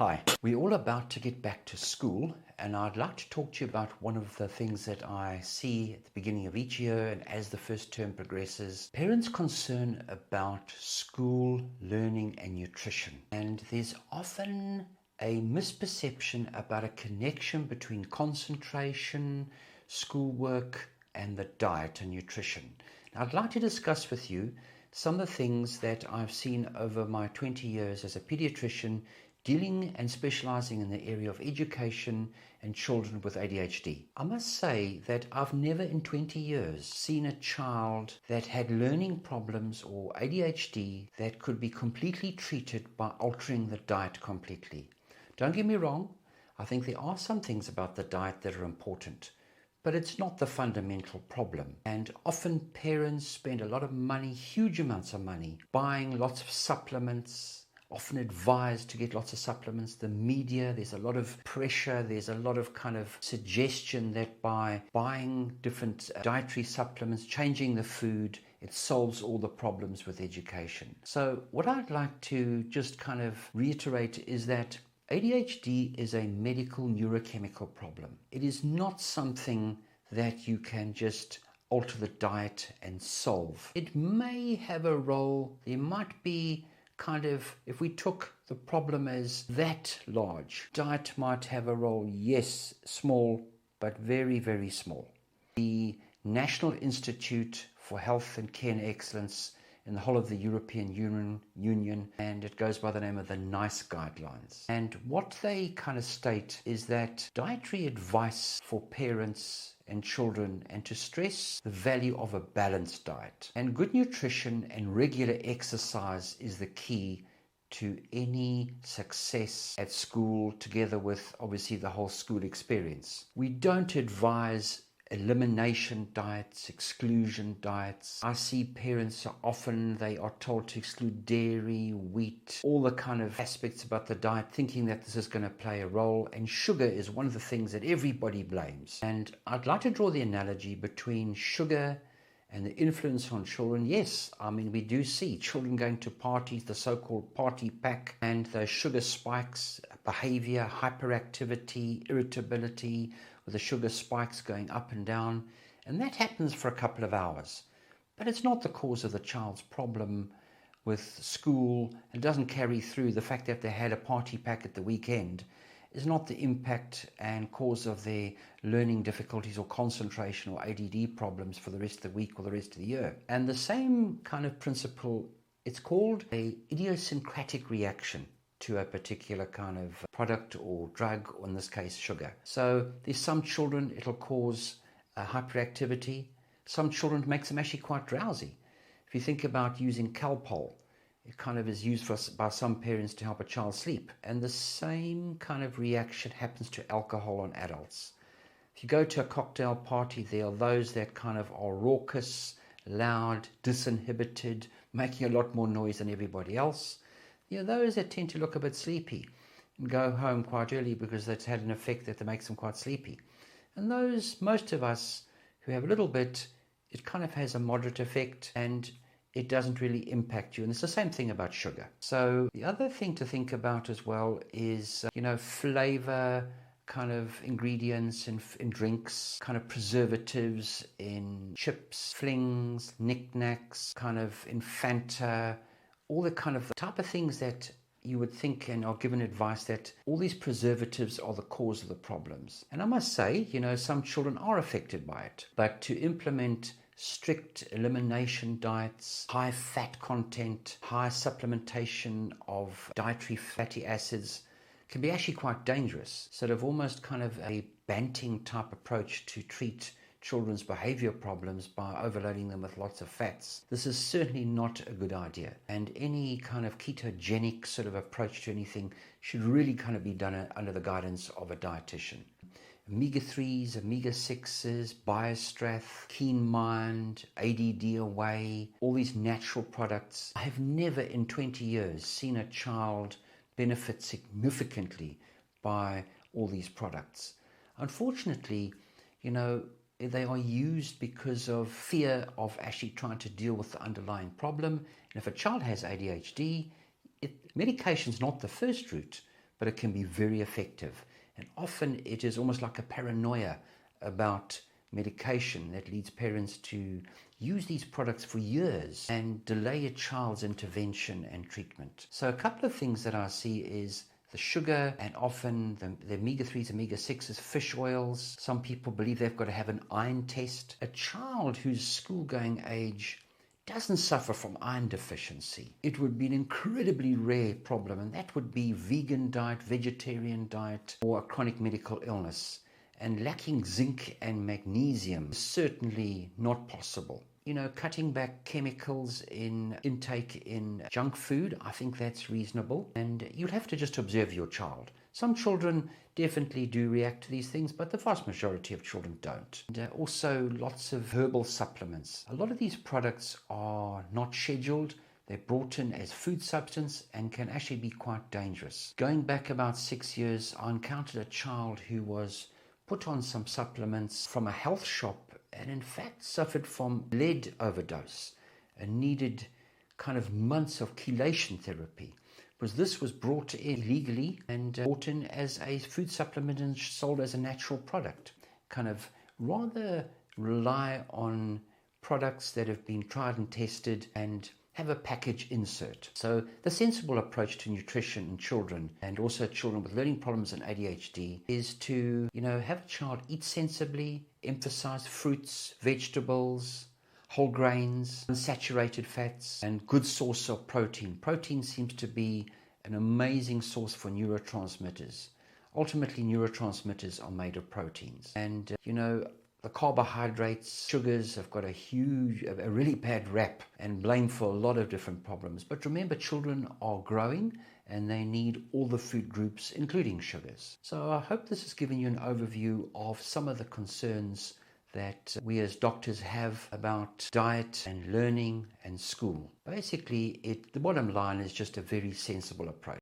Hi, we're all about to get back to school, and I'd like to talk to you about one of the things that I see at the beginning of each year and as the first term progresses. Parents' concern about school, learning and nutrition. And there's often a misperception about a connection between concentration, schoolwork and the diet and nutrition. Now, I'd like to discuss with you some of the things that I've seen over my 20 years as a paediatrician dealing and specialising in the area of education and children with ADHD. I must say that I've never in 20 years seen a child that had learning problems or ADHD that could be completely treated by altering the diet completely. Don't get me wrong, I think there are some things about the diet that are important, but it's not the fundamental problem. And often parents spend a lot of money, huge amounts of money, buying lots of supplements, often advised to get lots of supplements. The media, there's a lot of pressure, there's a lot of kind of suggestion that by buying different dietary supplements, changing the food, it solves all the problems with education. So what I'd like to just kind of reiterate is that ADHD is a medical neurochemical problem. It is not something that you can just alter the diet and solve. It may have a role, there might be kind of, if we took the problem as that large, diet might have a role, yes, small, but very, very small. The National Institute for Health and Care and Excellence in the whole of the European Union, and it goes by the name of the NICE guidelines. And what they kind of state is that dietary advice for parents and children, and to stress the value of a balanced diet. And good nutrition and regular exercise is the key to any success at school, together with obviously the whole school experience. We don't advise elimination diets, exclusion diets. I see parents often, they are told to exclude dairy, wheat, all the kind of aspects about the diet, thinking that this is going to play a role. And sugar is one of the things that everybody blames. And I'd like to draw the analogy between sugar and the influence on children. Yes, I mean, we do see children going to parties, the so-called party pack, and those sugar spikes, behaviour, hyperactivity, irritability, with the sugar spikes going up and down. And that happens for a couple of hours. But it's not the cause of the child's problem with school. It doesn't carry through. The fact that they had a party pack at the weekend is not the impact and cause of their learning difficulties or concentration or ADD problems for the rest of the week or the rest of the year. And the same kind of principle, it's called an idiosyncratic reaction to a particular kind of product or drug, or in this case, sugar. So there's some children, it'll cause hyperactivity. Some children, it makes them actually quite drowsy. If you think about using Calpol, it kind of is used by some parents to help a child sleep. And the same kind of reaction happens to alcohol on adults. If you go to a cocktail party, there are those that kind of are raucous, loud, disinhibited, making a lot more noise than everybody else. You know, those that tend to look a bit sleepy and go home quite early because that's had an effect that makes them quite sleepy. And those, most of us who have a little bit, it kind of has a moderate effect and it doesn't really impact you. And it's the same thing about sugar. So the other thing to think about as well is, flavor kind of ingredients in drinks, kind of preservatives in chips, flings, knickknacks, kind of in Fanta, all the kind of type of things that you would think and are given advice that all these preservatives are the cause of the problems. And I must say, some children are affected by it. But to implement strict elimination diets, high fat content, high supplementation of dietary fatty acids can be actually quite dangerous. Sort of almost kind of a Banting type approach to treat children's behaviour problems by overloading them with lots of fats. This is certainly not a good idea. And any kind of ketogenic sort of approach to anything should really kind of be done under the guidance of a dietitian. Omega-3s, omega-6s, Biostrath, Keen Mind, ADD Away, all these natural products. I have never in 20 years seen a child benefit significantly by all these products. Unfortunately, they are used because of fear of actually trying to deal with the underlying problem. And if a child has ADHD, medication is not the first route, but it can be very effective. And often it is almost like a paranoia about medication that leads parents to use these products for years and delay a child's intervention and treatment. So a couple of things that I see is the sugar, and often the omega-3s, omega-6s, fish oils. Some people believe they've got to have an iron test. A child who's school-going age doesn't suffer from iron deficiency. It would be an incredibly rare problem, and that would be vegan diet, vegetarian diet, or a chronic medical illness. And lacking zinc and magnesium is certainly not possible. You know, cutting back chemicals in intake in junk food, I think that's reasonable. And you'll have to just observe your child. Some children definitely do react to these things, but the vast majority of children don't. And also lots of herbal supplements. A lot of these products are not scheduled. They're brought in as food substance and can actually be quite dangerous. Going back about 6 years, I encountered a child who was put on some supplements from a health shop and in fact suffered from lead overdose and needed kind of months of chelation therapy, because this was brought in illegally and brought in as a food supplement and sold as a natural product. Kind of rather rely on products that have been tried and tested and have a package insert. So the sensible approach to nutrition in children, and also children with learning problems and ADHD, is to, have a child eat sensibly, emphasize fruits, vegetables, whole grains, unsaturated fats, and good source of protein. Protein seems to be an amazing source for neurotransmitters. Ultimately, neurotransmitters are made of proteins. And, the carbohydrates, sugars have got a really bad rap and blame for a lot of different problems. But remember, children are growing and they need all the food groups, including sugars. So I hope this has given you an overview of some of the concerns that we as doctors have about diet and learning and school. Basically, the bottom line is just a very sensible approach.